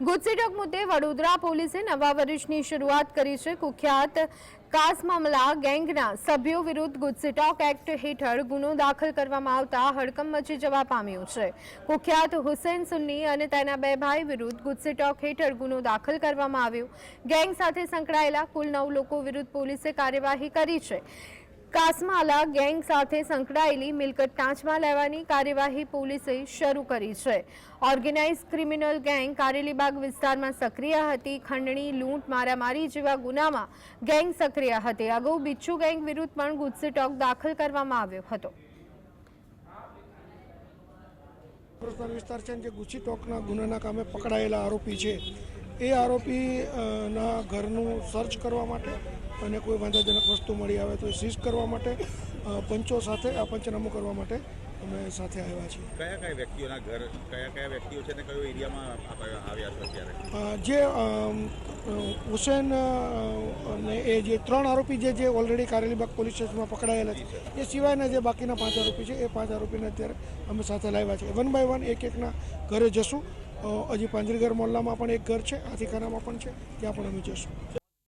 ગુજસીટોક મુદ્દે વડોદરા પોલીસે નવા વર્ષની શરૂઆત કરી છે। કુખ્યાત કાસ મામલા ગેંગના સભ્યો વિરુદ્ધ ગુજસીટોક એક્ટ હેઠળ ગુનો દાખલ કરવામાં આવતા હડકંપ મચી જવા પામ્યો છે। કુખ્યાત હુસૈન સુન્ની અને તેના બે ભાઈ વિરુદ્ધ ગુજસીટોક હેઠળ ગુનો દાખલ કરવામાં આવ્યો। ગેંગ સાથે સંકળાયેલા કુલ 9 લોકો વિરુદ્ધ પોલીસે કાર્યવાહી કરી છે। કાસમાલા ગેંગ સાથે સંકળાયેલી મિલકત ટાંચમાં લેવાની કાર્યવાહી પોલીસે શરૂ કરી છે। ઓર્ગેનાઇઝ ક્રિમિનલ ગેંગ કારેલીબાગ વિસ્તારમાં સક્રિય હતી। ખંડણી, લૂંટ, મારામારી જેવા ગુનામાં ગેંગ સક્રિય હતી। અગાઉ બિચ્છુ ગેંગ વિરુદ્ધ પણ ગુજસીટોક દાખલ કરવામાં આવ્યો હતો। વિસ્તાર છે જે ગુજસીટોકના ગુનાના કામે પકડાયેલા આરોપી છે એ આરોપીના ઘરનું સર્ચ કરવા માટે અને કોઈ વાંધાજનક વસ્તુ મળી આવે તો એ સીઝ કરવા માટે પંચો સાથે આ પંચનામું કરવા માટે અમે સાથે આવ્યા છીએ। કયા કયા વ્યક્તિઓના ઘર કયા વ્યક્તિઓ છે અને કયો એરિયામાં આવ્યા છો અત્યારે? જે હુસૈન અને એ જે 3 આરોપી જે ઓલરેડી કારેલીબાગ પોલીસ સ્ટેશનમાં પકડાયેલા છે એ સિવાયના જે બાકીના 5 આરોપી છે એ 5 આરોપીને અત્યારે અમે સાથે લાવ્યા છે। 1 બાય 1 એક-એકના ઘરે જશું। હજી પાંજરીઘર મોહલ્લામાં પણ એક ઘર છે, હાથીખાનામાં પણ છે, ત્યાં પણ અમે જશું।